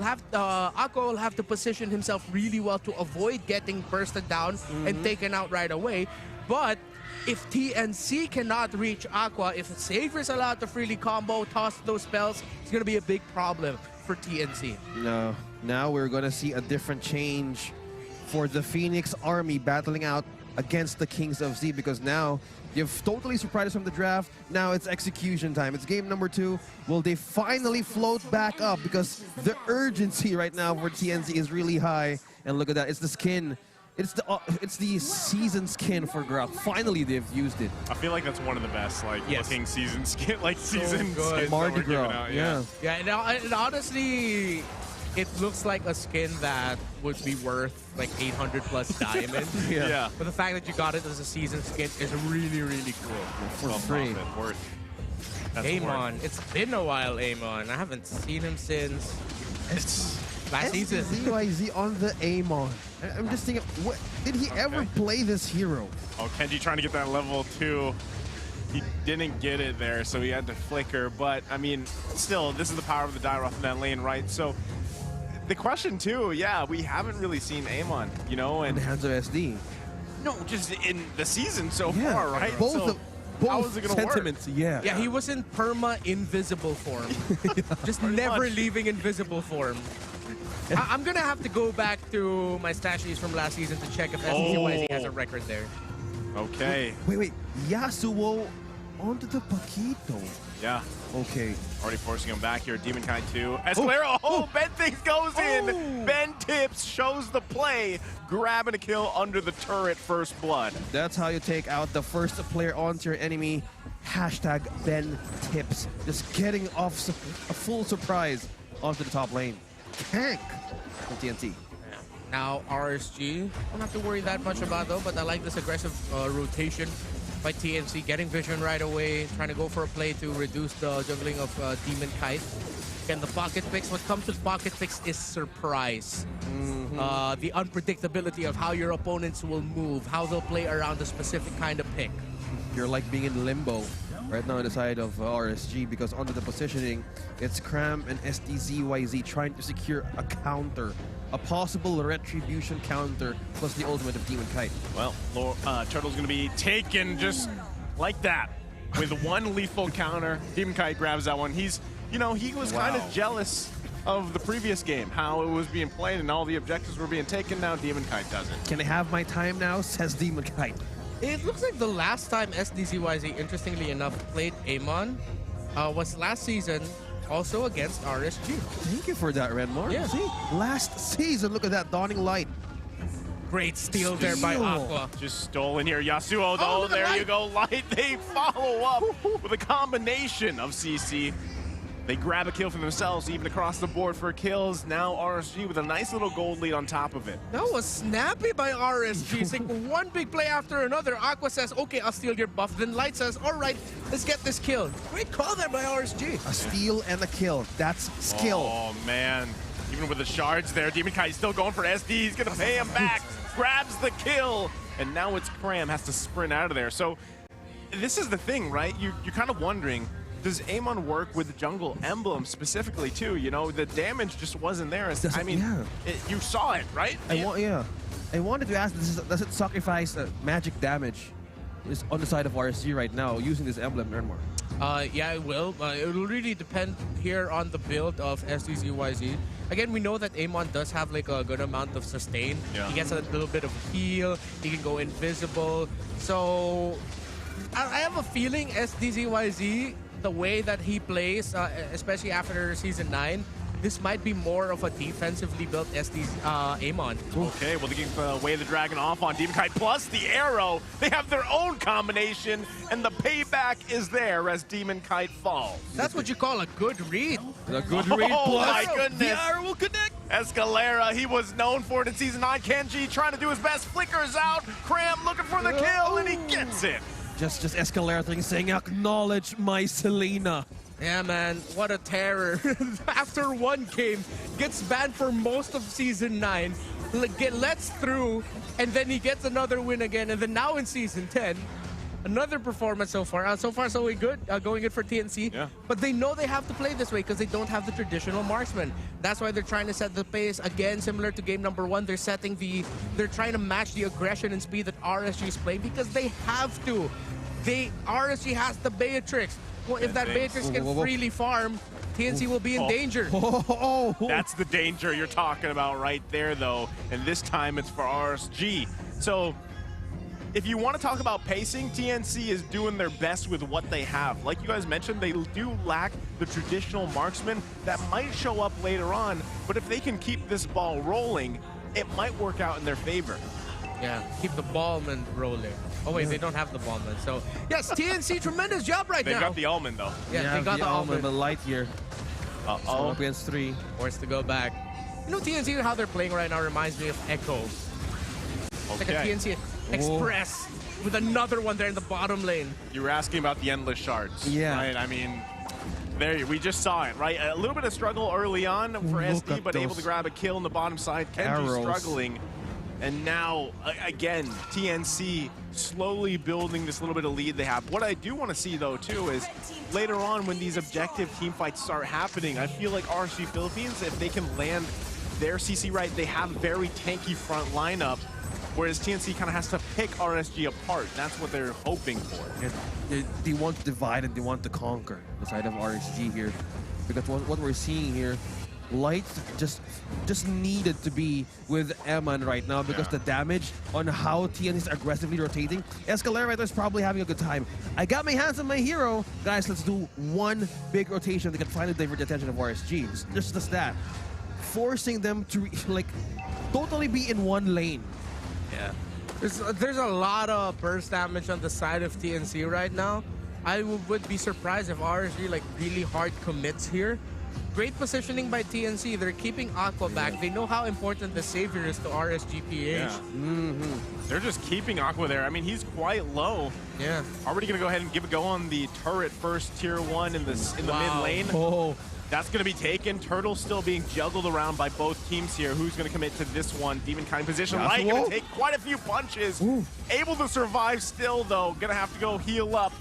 Aqua will have to position himself really well to avoid getting bursted down and taken out right away. But if TNC cannot reach Aqua, if Saver is allowed to freely combo, toss those spells, it's going to be a big problem for TNC. No, now we're going to see a different change for the Phoenix army battling out against the Kings of Z, because now you've totally surprised us from the draft. Now it's execution time. It's game number 2. Will they finally float back up? Because the urgency right now for TNC is really high. And look at that. It's the skin. It's the season skin for Grok. Finally, they've used it. I feel like that's one of the best, like, looking season skin, like season skins Mardi that we're giving Gras. out. Yeah, and honestly, it looks like a skin that would be worth like 800 plus diamonds. Yeah. But the fact that you got it as a season skin is really, really cool. For free. Worth. That's Amon, it's been a while, Amon. I haven't seen him since last season. ZYZ on the Amon. I'm just thinking, what, did he ever play this hero? Oh, Kenji trying to get that level 2. He didn't get it there, so he had to flicker. But, I mean, still, this is the power of the Dairoth in that lane, right? So, the question, too, we haven't really seen Amon, you know? In And the hands of SD. no, just in the season so far, right? Both, So, how is it gonna sentiments, work? Yeah, he was in perma-invisible form. Just never leaving invisible form. I'm going to have to go back to my stashes from last season to check if SDCYZ has a record there. Okay. Wait. Yasuo onto the Paquito. Yeah. Okay. Already forcing him back here. Demon Kai 2. Escalera, Ben Things goes in. Ben Tips shows the play. Grabbing a kill under the turret, first blood. That's how you take out the first player onto your enemy. Hashtag Ben Tips. Just getting off a full surprise onto the top lane. Tank from TNC. Now, RSG, don't have to worry that much about though, but I like this aggressive rotation by TNC, getting vision right away, trying to go for a play to reduce the juggling of Demon Kite. And the pocket picks, what comes with pocket picks is surprise. The unpredictability of how your opponents will move, how they'll play around a specific kind of pick. You're like being in limbo right now on the side of RSG, because under the positioning, it's Cram and SDZYZ trying to secure a counter, a possible retribution counter, plus the ultimate of Demon Kite. Well, Turtle's going to be taken just like that with one lethal counter. Demon Kite grabs that one. He's, you know, he was kind of jealous of the previous game, how it was being played and all the objectives were being taken. Now Demon Kite doesn't. Can I have my time now? Says Demon Kite. It looks like the last time SDZYZ, interestingly enough, played Amon was last season, also against RSG. Thank you for that, Redmore. Yeah. See, last season, look at that dawning light. Great steal there by Aqua. Just stolen here. Yasuo, though, look at there Light. you go. Light, they follow up with a combination of CC. They grab a kill for themselves, even across the board for kills. Now RSG with a nice little gold lead on top of it. That was snappy by RSG. It's like one big play after another. Aqua says, okay, I'll steal your buff. Then Light says, all right, let's get this kill. Great call there by RSG. A steal and a kill. That's skill. Oh, man. Even with the shards there, Demon Kai still going for SD. He's going to pay him back. Grabs the kill. And now it's Cram has to sprint out of there. So this is the thing, right? You're kind of wondering, does Amon work with the jungle emblem specifically too? You know, the damage just wasn't there. I mean, you saw it, right? I wanted to ask, does it sacrifice magic damage is on the side of RSG right now using this emblem, Ernmore? Yeah, it will. It will really depend here on the build of SDZYZ. Again, we know that Amon does have like a good amount of sustain. Yeah. He gets a little bit of heal. He can go invisible. So I have a feeling SDZYZ, the way that he plays, especially after Season 9, this might be more of a defensively built Amon. Okay, well, they give Way the Dragon off on Demon Kite, plus the arrow. They have their own combination, and the payback is there as Demon Kite falls. That's what you call a good read. A good read Oh, plus my goodness. the arrow will connect. Escalera, he was known for it in Season 9. Kenji trying to do his best, flickers out. Cram looking for the kill, and he gets it. Just Escalera thing saying, acknowledge my Selena. Yeah, man, what a terror. After one game, gets banned for most of Season 9, lets through, and then he gets another win again, and then now in Season 10, Another performance so far. So far, so good. Going good for TNC. Yeah. But they know they have to play this way because they don't have the traditional marksman. That's why they're trying to set the pace again, similar to game number 1. They're trying to match the aggression and speed that RSG is playing because they have to. RSG has the Beatrix. Well, if that Beatrix can freely farm, TNC will be in danger. That's the danger you're talking about right there, though. And this time it's for RSG. So if you want to talk about pacing, TNC is doing their best with what they have. Like you guys mentioned, they do lack the traditional marksman that might show up later on, but if they can keep this ball rolling, it might work out in their favor. Yeah, keep the ballman rolling. Oh wait, they don't have the ballman. So yes, TNC, tremendous job right now. They've got the almond, though. Yeah, they got the almond. But light here. Uh-oh. Up against 3. Forced to go back. You know, TNC, how they're playing right now reminds me of Echo. It's like a TNC Express with another one there in the bottom lane. You were asking about the endless shards. Yeah. Right? I mean, we just saw it, right? A little bit of struggle early on for SD, but able to grab a kill on the bottom side. Kenji struggling. And now, again, TNC slowly building this little bit of lead they have. What I do want to see, though, too, is later on when these objective team fights start happening, I feel like RSG Philippines, if they can land their CC right, they have very tanky front lineup, whereas TNC kind of has to pick RSG apart. That's what they're hoping for. They want to divide and they want to conquer the side of RSG here. Because what we're seeing here, Light just needed to be with Eman right now because the damage on how TNC is aggressively rotating. Escalera right now is probably having a good time. I got my hands on my hero. Guys, let's do one big rotation that can finally divert the attention of RSG. Just that. Forcing them to like totally be in one lane. Yeah. There's a lot of burst damage on the side of TNC right now. I would be surprised if RSG like really hard commits here. Great positioning by TNC. They're keeping Aqua back. They know how important the savior is to RSG PH. They're just keeping Aqua there. I mean, he's quite low. Yeah. Already gonna go ahead and give a go on the turret first, tier 1 in the mid lane. That's gonna be taken. Turtle still being juggled around by both teams here. Who's gonna commit to this one? Demon Kind position. Light gonna take quite a few punches. Able to survive still, though. Gonna have to go heal up.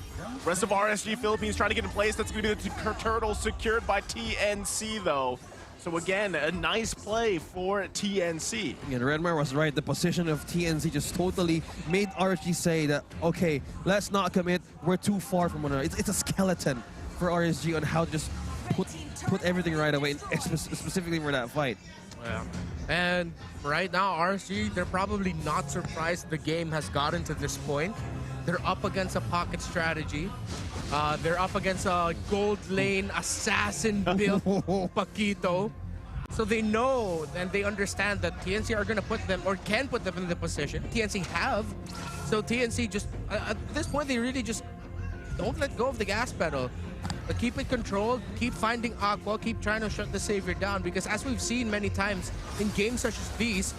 Rest of RSG Philippines trying to get in place. That's going to be the turtle secured by TNC, though. So again, a nice play for TNC. And Redmar was right. The position of TNC just totally made RSG say that, okay, let's not commit. We're too far from one another. It's a skeleton for RSG on how to just put everything right away, specifically for that fight. Yeah. And right now, RSG, they're probably not surprised the game has gotten to this point. They're up against a pocket strategy. They're up against a gold lane assassin-built Paquito. So they know and they understand that TNC are going to put them or can put them in the position. TNC have. So TNC just, at this point, they really just don't let go of the gas pedal. But keep it controlled, keep finding Aqua, keep trying to shut the savior down. Because as we've seen many times in games such as these,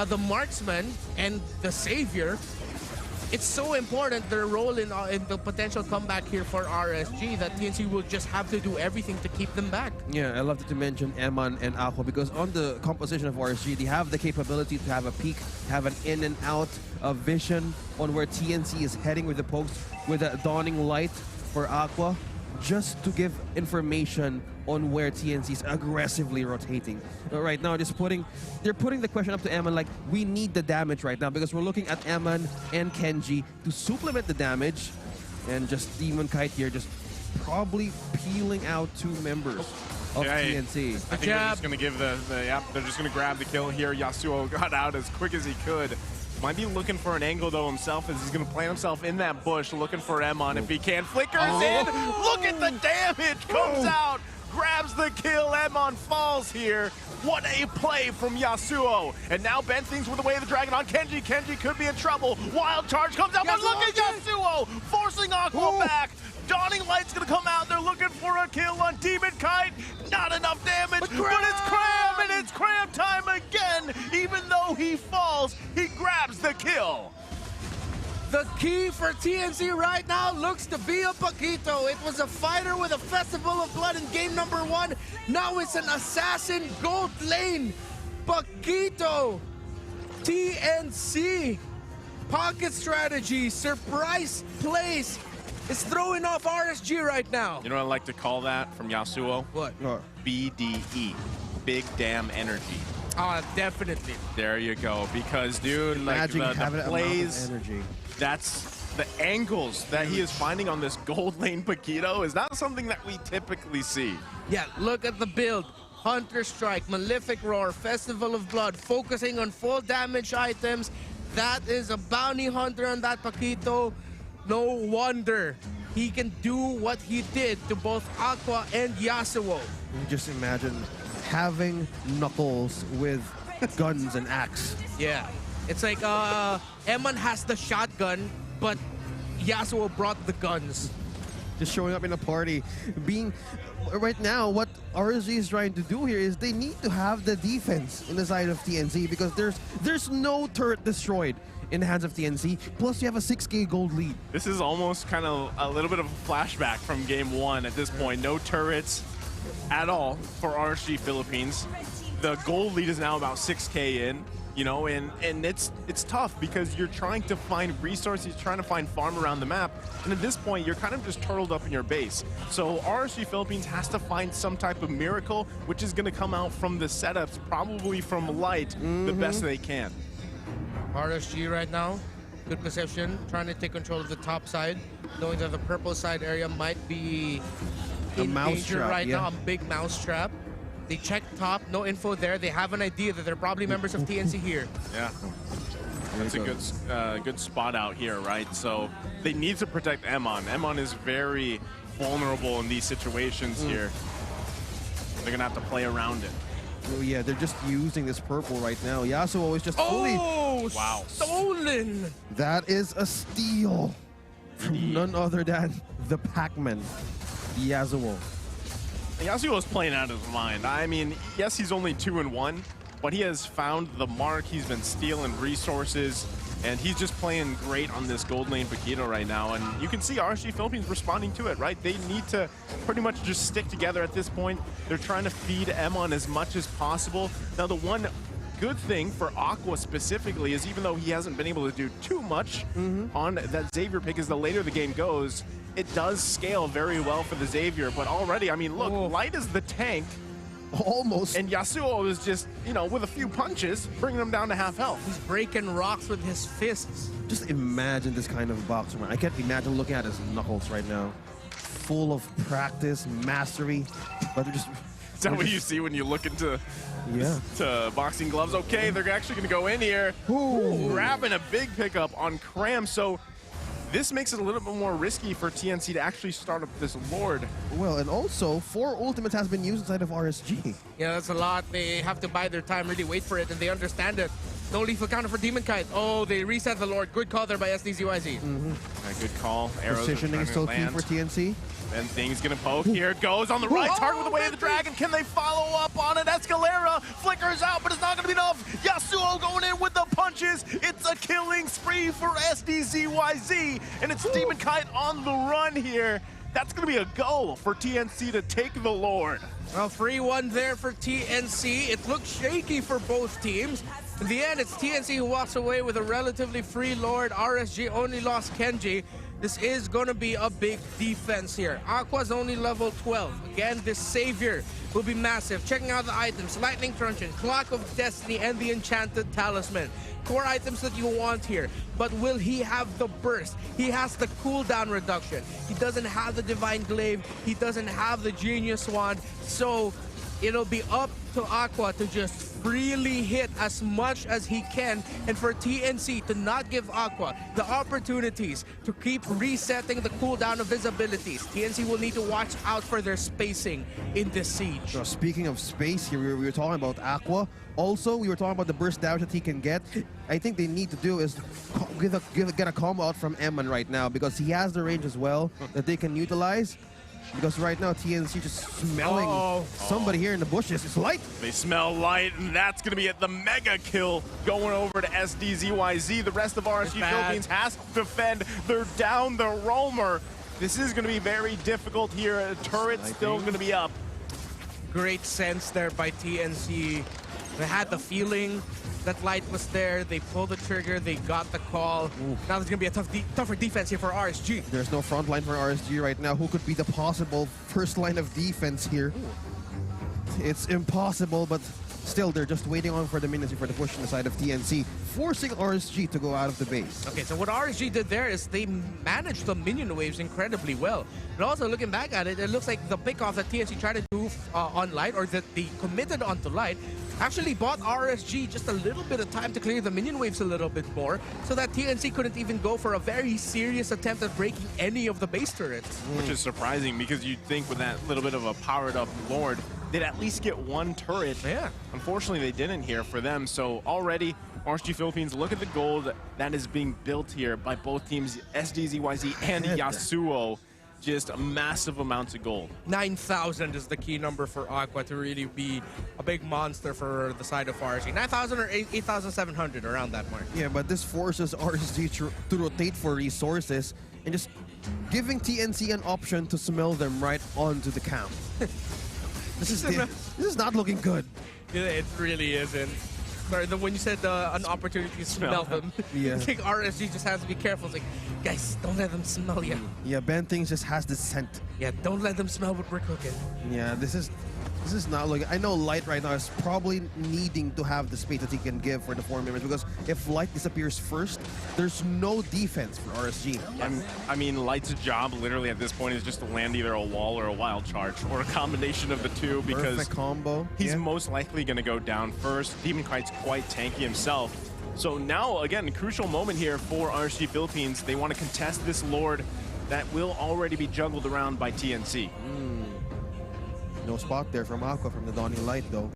the marksman and the savior, it's so important their role in the potential comeback here for RSG that TNC will just have to do everything to keep them back. Yeah, I love that you mentioned Eman and Aqua because on the composition of RSG, they have the capability to have a peek, have an in and out of vision on where TNC is heading with the pokes with a dawning light for Aqua, just to give information on where TNC is aggressively rotating. Right now, they're putting the question up to Eman like, we need the damage right now because we're looking at Eman and Kenji to supplement the damage, and just Demon Kite here just probably peeling out 2 members of TNC. I think they're just going to give they're just going to grab the kill here. Yasuo got out as quick as he could. Might be looking for an angle, though, himself, as he's going to plant himself in that bush, looking for Emon if he can. Flickers in! Look at the damage! Comes out! Grabs the kill. Emon falls here. What a play from Yasuo. And now Ben thinks with the way of the dragon on Kenji. Kenji could be in trouble. Wild charge comes out, but look at Yasuo! Forcing Aqua back. Dawning Light's going to come out. They're looking for a kill on Demon Kite. Not enough damage, but it's Cram, and it's Cram time again. Even though he falls, he grabs the kill. The key for TNC right now looks to be a Paquito. It was a fighter with a Festival of Blood in game number 1. Now it's an assassin gold lane. Paquito. TNC pocket strategy, surprise plays is throwing off RSG right now. You know what I like to call that from Yasuo? What? BDE. Big damn energy. Definitely. There you go. Because, dude, like the plays, that's the angles that he is finding on this gold lane Paquito is not something that we typically see. Yeah, look at the build. Hunter Strike, Malefic Roar, Festival of Blood, focusing on full damage items. That is a bounty hunter on that Paquito. No wonder he can do what he did to both Aqua and Yasuo. You just imagine having Knuckles with guns and axe. Yeah, it's like Emon has the shotgun, but Yasuo brought the guns. Just showing up in a party. Right now, what RSG is trying to do here is they need to have the defense in the side of TNC because there's no turret destroyed in the hands of TNC. Plus, you have a 6K gold lead. This is almost kind of a little bit of a flashback from game 1 at this point. No turrets at all for RSG Philippines. The gold lead is now about 6K in. You know, and it's tough because you're trying to find resources, trying to find farm around the map, and at this point, you're kind of just turtled up in your base. So RSG Philippines has to find some type of miracle, which is going to come out from the setups, probably from Light, the best they can. RSG right now, good position, trying to take control of the top side, knowing that the purple side area might be in danger right now, a big mouse trap. They check top, no info there. They have an idea that they're probably members of TNC here. Yeah, that's a good spot out here, right? So they need to protect Emon. Emon is very vulnerable in these situations here. They're gonna have to play around it. Oh yeah, they're just using this purple right now. Yasuo is just wow, stolen! That is a steal from none other than the Pac-Man, Yasuo. Yasuo is playing out of his mind. I mean, yes, he's only 2-1, but he has found the mark. He's been stealing resources, and he's just playing great on this gold lane Paquito right now. And you can see RSG Philippines responding to it, right? They need to pretty much just stick together at this point. They're trying to feed Emon as much as possible. Now, the one good thing for Aqua specifically is even though he hasn't been able to do too much on that Xavier pick, is the later the game goes, it does scale very well for the Xavier. But already, I mean, look, Light is the tank. Almost. And Yasuo is just, you know, with a few punches, bringing him down to half health. He's breaking rocks with his fists. Just imagine this kind of boxer, man. I can't imagine looking at his knuckles right now. Full of practice, mastery, but they're just... Is that what you see when you look into to boxing gloves? Okay, they're actually going to go in here. Ooh. Grabbing a big pickup on Cram. So this makes it a little bit more risky for TNC to actually start up this Lord. Well, and also, 4 ultimates has been used inside of RSG. Yeah, that's a lot. They have to bide their time, really wait for it, and they understand it. No lethal counter for Demon Kite. Oh, they reset the Lord. Good call there by SDZYZ. Good call. Arrows positioning is so key for TNC. And things gonna poke. Here it goes on the right. Target with the way of the dragon. Can they follow up on it? Escalera flickers out, but it's not gonna be enough. Yasuo going in with the punches. It's a killing spree for SDZYZ. And it's Demon Kite on the run here. That's gonna be a goal for TNC to take the Lord. Well, free one there for TNC. It looks shaky for both teams. In the end, it's TNC who walks away with a relatively free Lord. RSG only lost Kenji. This is going to be a big defense here. Aqua's only level 12. Again, this Savior will be massive. Checking out the items, Lightning Truncheon, Clock of Destiny, and the Enchanted Talisman. Core items that you want here. But will he have the burst? He has the cooldown reduction. He doesn't have the Divine Glaive. He doesn't have the Genius Wand. So it'll be up to Aqua to just freely hit as much as he can, and for TNC to not give Aqua the opportunities to keep resetting the cooldown of his abilities. TNC will need to watch out for their spacing in this siege. So speaking of space here, we were talking about Aqua. Also, we were talking about the burst damage that he can get. I think they need to do is get a combo out from Emon right now because he has the range as well that they can utilize. Because right now, TNC just smelling somebody here in the bushes. It's Light. They smell Light, and that's going to be it. The mega kill going over to SDZYZ. The rest of RSG Philippines has to defend. They're down the roamer. This is going to be very difficult here. A turret's still going to be up. Great sense there by TNC. They had the feeling that Light was there. They pulled the trigger. They got the call. Ooh. Now there's going to be a tougher defense here for RSG. There's no front line for RSG right now. Who could be the possible first line of defense here? It's impossible, but still, they're just waiting on for the minions for the push on the side of TNC, forcing RSG to go out of the base. Okay, so what RSG did there is they managed the minion waves incredibly well. But also looking back at it, it looks like the pickoff that TNC tried to do on Light, or that they committed onto Light, actually bought RSG just a little bit of time to clear the minion waves a little bit more, so that TNC couldn't even go for a very serious attempt at breaking any of the base turrets. Which is surprising because you'd think with that little bit of a powered up Lord, they'd at least get one turret. Yeah. Unfortunately, they didn't here for them. So already, RSG Philippines, look at the gold that is being built here by both teams, SDZYZ and Yasuo. Just massive amounts of gold. 9,000 is the key number for Aqua to really be a big monster for the side of RSG. 9,000 or 8,700, around that mark. Yeah, but this forces RSG to rotate for resources and just giving TNC an option to smell them right onto the camp. This is not looking good. It really isn't. Sorry, when you said an opportunity to smell them, Yeah. I think RSG just has to be careful. It's like, guys, don't let them smell you. Yeah, Ben Things just has this scent. Yeah, don't let them smell what we're cooking. Yeah, this is not looking. I know Light right now is probably needing to have the space that he can give for the 4 members, because if Light disappears first, there's no defense for RSG. I mean, Light's job literally at this point is just to land either a wall or a wild charge, or a combination of the two, because Perfect combo. he's Yeah. most likely going to go down first. Demon Kite's quite tanky himself. So now, again, a crucial moment here for RSG Philippines. They want to contest this Lord that will already be juggled around by TNC. No spot there from Aqua from the Dawning Light though.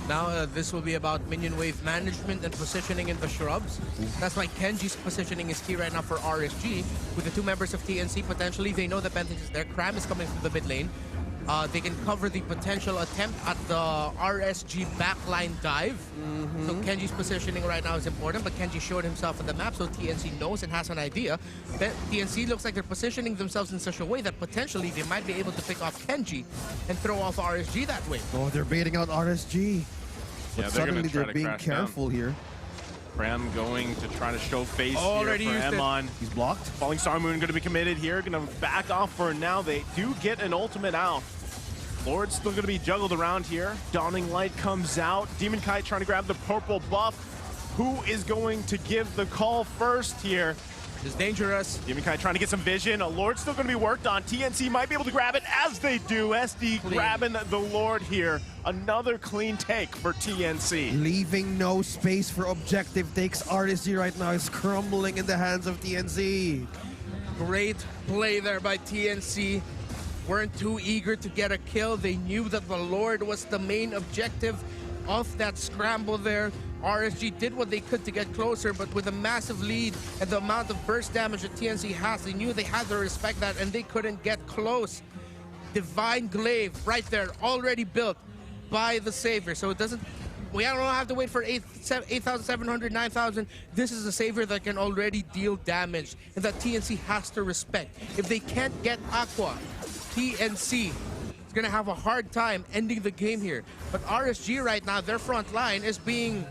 Now this will be about minion wave management and positioning in the shrubs. That's why Kenji's positioning is key right now for RSG. With the 2 members of TNC, potentially, they know that Benthing is there. Cram is coming through the mid lane. They can cover the potential attempt at the RSG backline dive. So Kenji's positioning right now is important, but Kenji showed himself on the map, so TNC knows and has an idea. But TNC looks like they're positioning themselves in such a way that potentially they might be able to pick off Kenji and throw off RSG that way. Oh, they're baiting out RSG. But Yeah, suddenly they're they're being crash down. careful here. Cram going to try to show face Already here for used it. Emon. He's blocked. Falling Star Moon going to be committed here, going to back off for now. They do get an ultimate out. Lord's still going to be juggled around here. Dawning Light comes out. Demon Kite trying to grab the purple buff. Who is going to give the call first here? It's dangerous. Demon Kite trying to get some vision. A Lord's still going to be worked on. TNC might be able to grab it, as they do. SD Clean. grabbing the Lord here. Another clean take for TNC. Leaving no space for objective takes. RSG right now is crumbling in the hands of TNC. Great play there by TNC. Weren't too eager to get a kill. They knew that the Lord was the main objective of that scramble there. RSG did what they could to get closer, but with a massive lead and the amount of burst damage that TNC has, they knew they had to respect that, and they couldn't get close. Divine Glaive right there, already built by the Savior. So it doesn't, we don't have to wait for 8,700, 9,000. This is a Savior that can already deal damage, and that TNC has to respect. If they can't get Aqua, TNC is going to have a hard time ending the game here. But RSG right now, their front line is being,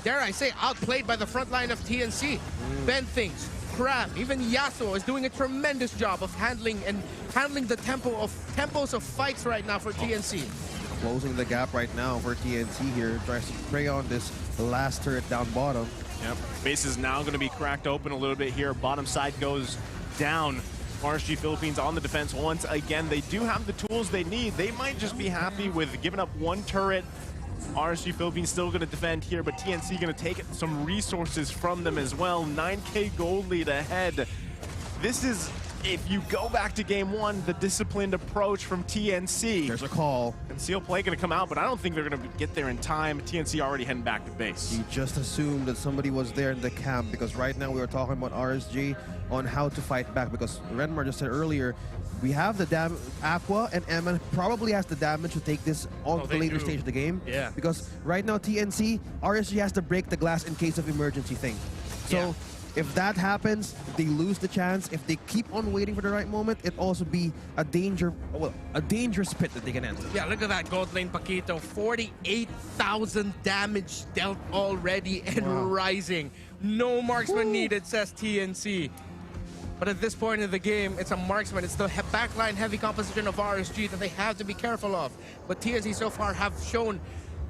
dare I say, outplayed by the front line of TNC. Ben Things, Crab, even Yasuo is doing a tremendous job of handling the tempos of fights right now for TNC. Closing the gap right now for TNC here. Tries to prey on this last turret down bottom. Yep. Base is now going to be cracked open a little bit here. Bottom side goes down. RSG Philippines on the defense once again. They do have the tools they need. They might just be happy with giving up 1 turret. RSG Philippines still going to defend here, but TNC going to take some resources from them as well. 9K gold lead ahead. This is, if you go back to game 1, the disciplined approach from TNC. There's a call. Conceal play going to come out, but I don't think they're going to get there in time. TNC already heading back to base. You just assumed that somebody was there in the camp, because right now we were talking about RSG on how to fight back, because Renmar just said earlier, we have the Aqua, and Emma probably has the damage to take this on to the later stage of the game. Yeah. Because right now TNC, RSG has to break the glass in case of emergency thing. So If that happens, if they lose the chance. If they keep on waiting for the right moment, it also be a dangerous pit that they can enter. Yeah, look at that gold lane Paquito. 48,000 damage dealt already and rising. No marksman needed, says TNC. But at this point in the game, it's a marksman. It's the backline heavy composition of RSG that they have to be careful of. But TNC so far have shown,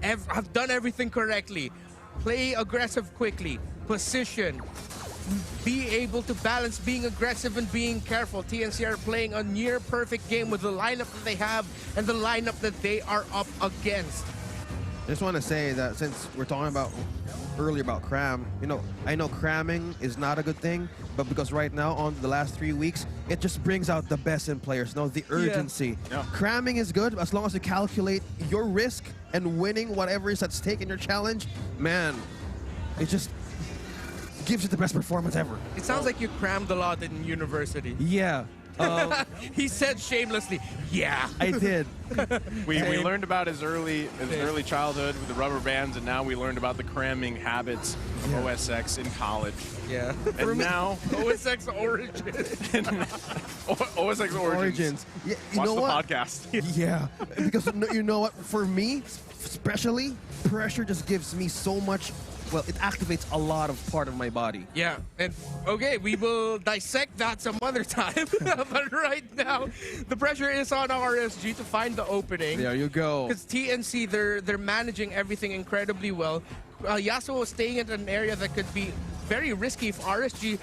have done everything correctly. Play aggressive quickly, position, be able to balance being aggressive and being careful. TNC are playing a near perfect game with the lineup that they have and the lineup that they are up against. I just want to say that since we're talking about earlier about cram, you know, I know cramming is not a good thing, but because right now on the last 3 weeks, it just brings out the best in players. You know, the urgency. Yeah. Cramming is good as long as you calculate your risk and winning whatever is at stake in your challenge. Man, it just gives you the best performance ever. It sounds like you crammed a lot in university. Yeah. He said shamelessly, yeah. I did. We learned about his early childhood with the rubber bands, and now we learned about the cramming habits of OSX in college. Yeah. And now OSX Origins. OSX Origins. Yeah, you Watch know the what? podcast. Yeah, because you know what? For me, especially, pressure just gives me so much. Well, it activates a lot of part of my body. Yeah, and okay, we will dissect that some other time. But right now, the pressure is on RSG to find the opening. There you go. Because TNC, they're managing everything incredibly well. Yasuo is staying in an area that could be very risky if RSG.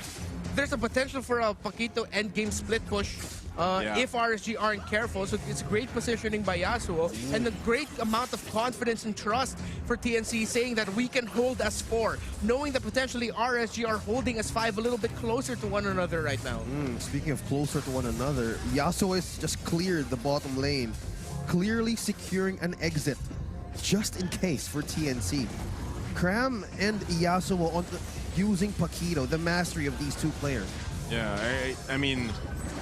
There's a potential for a Paquito endgame split push if RSG aren't careful. So it's great positioning by Yasuo and a great amount of confidence and trust for TNC, saying that we can hold as 4, knowing that potentially RSG are holding as 5 a little bit closer to one another right now. Speaking of closer to one another, Yasuo has just cleared the bottom lane, clearly securing an exit just in case for TNC. Cram and Yasuo on using Paquito, the mastery of these two players. Yeah, I mean,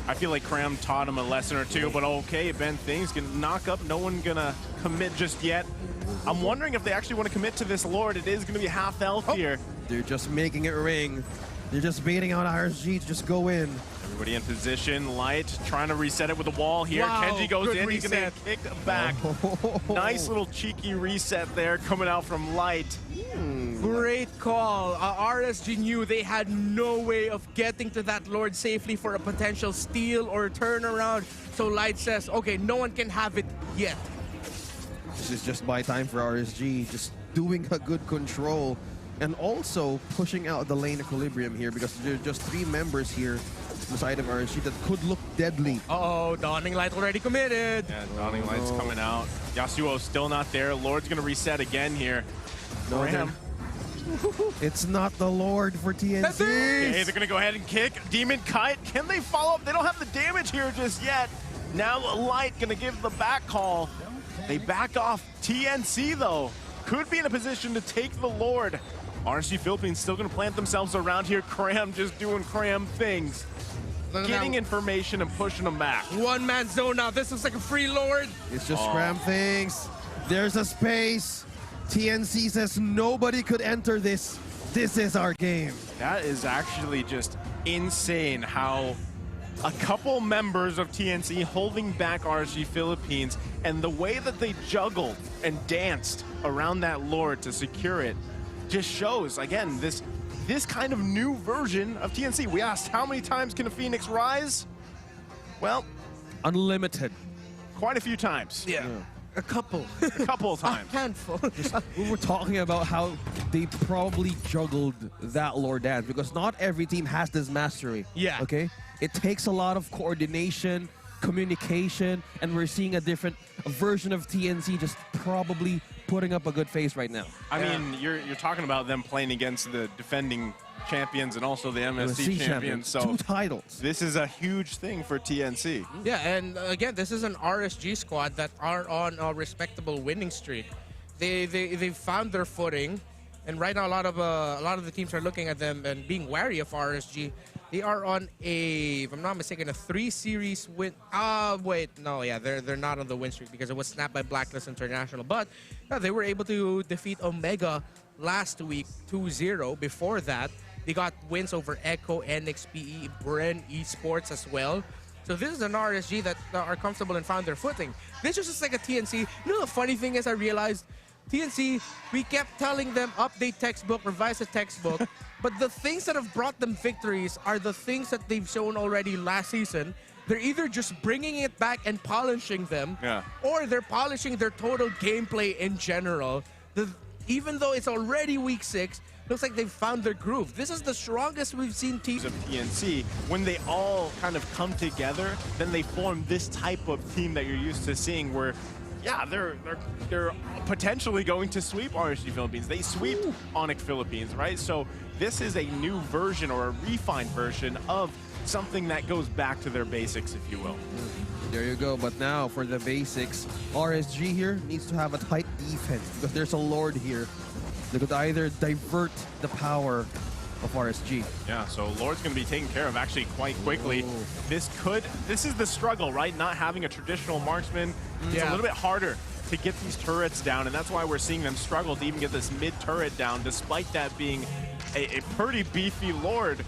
I feel like Cram taught him a lesson or two, but okay, Ben Things can knock up. No one gonna commit just yet. I'm wondering if they actually want to commit to this Lord. It is gonna be half health here. They're just making it ring. They're just baiting out RSG to just go in. Everybody in position. Light trying to reset it with a wall here. Wow, Kenji goes good in. He's gonna reset. get kicked back. Nice little cheeky reset there coming out from Light. Great call. RSG knew they had no way of getting to that Lord safely for a potential steal or turnaround. So Light says, okay, no one can have it yet. This is just buy time for RSG, just doing a good control and also pushing out the lane equilibrium here because there are just 3 members here on the side of RSG that could look deadly. Uh-oh, Dawning Light already committed. Yeah, Dawning Light's coming out. Yasuo still not there. Lord's gonna reset again here. Cram. It's not the Lord for TNC. Okay, they're gonna go ahead and kick. Demon Kite, can they follow up? They don't have the damage here just yet. Now Light gonna give the back call. They back off. TNC though, could be in a position to take the Lord. RSG Philippines still gonna plant themselves around here. Cram just doing Cram things. Getting information and pushing them back. One-man zone now. This looks like a free Lord. It's just Cram things. There's a space. TNC says nobody could enter this. This is our game. That is actually just insane how a couple members of TNC holding back RSG Philippines and the way that they juggled and danced around that Lord to secure it just shows, again, this kind of new version of TNC. We asked how many times can a Phoenix rise? Well, Unlimited. quite a few times. Yeah. A couple. A couple of times. A handful. We were talking about how they probably juggled that Lord dance because not every team has this mastery. Yeah. Okay? It takes a lot of coordination, communication, and we're seeing a different version of TNC just probably putting up a good face right now. I mean, you're talking about them playing against the defending champions and also the MSC champions. So 2 titles. this is a huge thing for TNC. Yeah, and again, this is an RSG squad that are on a respectable winning streak. They found their footing, and right now a lot of the teams are looking at them and being wary of RSG. They are on a, if I'm not mistaken, a 3-series win. Wait, no, yeah, they're not on the win streak because it was snapped by Blacklist International. But they were able to defeat Omega last week 2-0. Before that, They got wins over Echo, NXPE, Bren Esports as well. So this is an RSG that are comfortable and found their footing. This is just like a TNC. You know, the funny thing is I realized TNC, we kept telling them update textbook, revise the textbook, but the things that have brought them victories are the things that they've shown already last season. They're either just bringing it back and polishing them, or they're polishing their total gameplay in general. Even though it's already week 6, looks like they've found their groove. This is the strongest we've seen teams of TNC. When they all kind of come together, then they form this type of team that you're used to seeing where, yeah, they're potentially going to sweep RSG Philippines. They sweep Onyx Philippines, right? So this is a new version or a refined version of something that goes back to their basics, if you will. There you go. But now for the basics, RSG here needs to have a tight defense because there's a Lord here. They could either divert the power of RSG. Yeah, so Lord's going to be taken care of actually quite quickly. This is the struggle, right? Not having a traditional marksman. It's a little bit harder to get these turrets down, and that's why we're seeing them struggle to even get this mid turret down, despite that being a pretty beefy Lord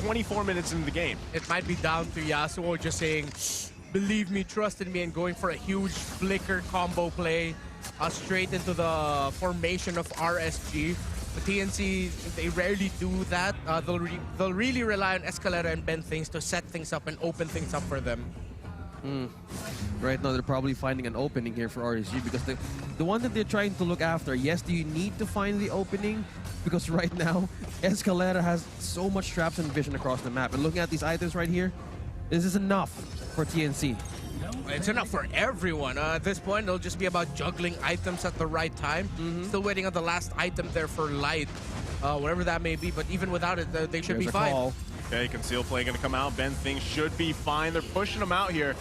24 minutes into the game. It might be down to Yasuo just saying, believe me, trust in me, and going for a huge flicker combo play straight into the formation of RSG. The TNC, they rarely do that. They'll really rely on Escalera and Ben things to set things up and open things up for them. Right now, they're probably finding an opening here for RSG because the one that they're trying to look after, yes, do you need to find the opening? Because right now, Escalera has so much traps and vision across the map. And looking at these items right here, this is enough for TNC. It's enough for everyone. At this point, it'll just be about juggling items at the right time. Still waiting on the last item there for Light, whatever that may be. But even without it, they should be fine. Call. Okay, conceal play going to come out. Ben things should be fine. They're pushing him out here.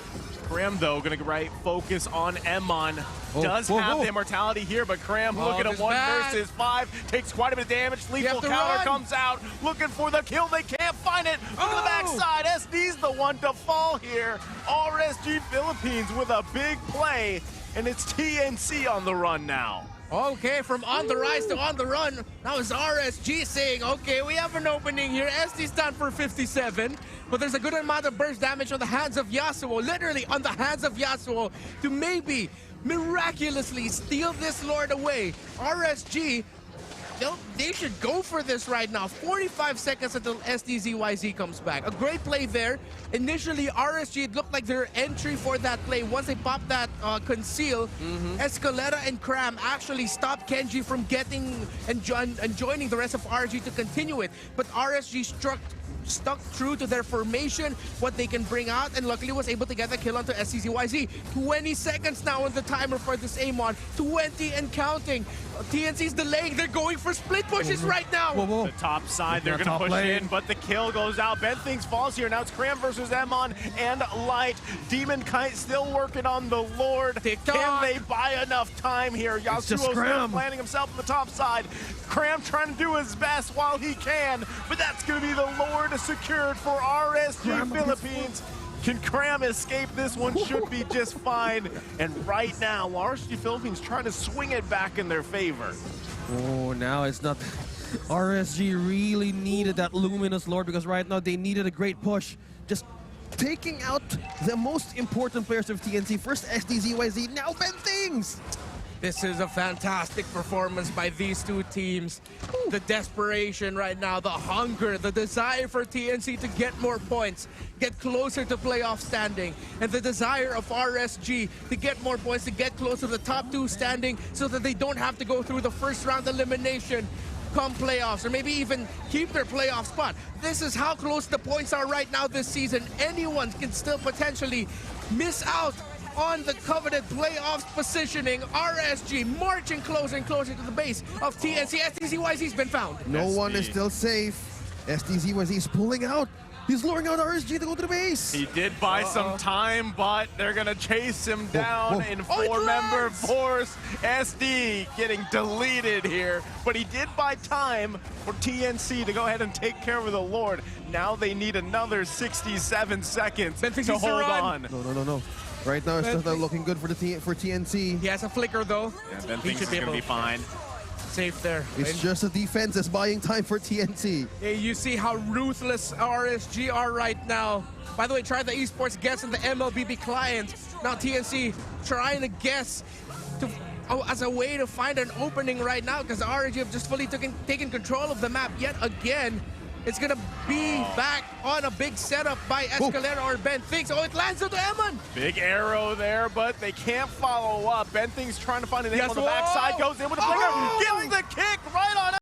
Cram, though, going to focus on Emmon. Does have the immortality here, but Cram, look at him, 1 versus 5. Takes quite a bit of damage. Lethal counter comes out. Looking for the kill. They can't find it. Look at the backside. SD's the one to fall here. RSG Philippines with a big play, and it's TNC on the run now. Okay, from on the rise to on the run. Now it's RSG saying, okay, we have an opening here. SD's down for 57, but there's a good amount of burst damage on the hands of Yasuo, literally on the hands of Yasuo, to maybe miraculously steal this Lord away. RSG, they should go for this right now. 45 seconds until SDZYZ comes back. A great play there. Initially, RSG, it looked like their entry for that play. Once they popped that conceal, Escalera and Cram actually stopped Kenji from getting and joining the rest of RSG to continue it. But RSG stuck true to their formation, what they can bring out, and luckily was able to get a kill onto SCZYZ. 20 seconds now on the timer for this Amon. 20 and counting. TNC's delaying. They're going for split pushes right now. The top side, they're going to push in, but the kill goes out. Ben things falls here. Now it's Cram versus Amon and Light. Demon Kite still working on the Lord. Can they buy enough time here? Yasuo's still planning himself on the top side. Cram trying to do his best while he can, but that's going to be the Lord secured for RSG Philippines. Can Cram escape this one? Should be just fine. And right now, RSG Philippines trying to swing it back in their favor. Oh, now it's not. RSG really needed that Luminous Lord because right now they needed a great push. Just taking out the most important players of TNC. First SDZYZ, now Ben Things. This is a fantastic performance by these two teams. The desperation right now, the hunger, the desire for TNC to get more points, get closer to playoff standing, and the desire of RSG to get more points, to get close to the top 2 standing so that they don't have to go through the first round elimination come playoffs, or maybe even keep their playoff spot. This is how close the points are right now this season. Anyone can still potentially miss out on the coveted playoffs positioning. RSG marching closer and closer to the base of TNC. SDZYZ's been found. No one is still safe. SDZYZ is pulling out. He's luring out RSG to go to the base. He did buy some time, but they're going to chase him down in 4-member force. SD getting deleted here, but he did buy time for TNC to go ahead and take care of the Lord. Now they need another 67 seconds to hold on. No. Right now, it's just not looking good for TNC. He has a flicker, though. Yeah, Ben thinks he's going to be fine. safe there. It's just a defense that's buying time for TNC. Hey, you see how ruthless RSG are right now. By the way, try the esports guess in the MLBB client. Now TNC trying to guess as a way to find an opening right now, because RSG have just fully taken control of the map yet again. It's gonna be back on a big setup by Escalera or Ben Thinks. Oh, it lands into Eman. Big arrow there, but they can't follow up. Ben Thinks trying to find an aim on the backside, goes in with a flicker, gives the kick right on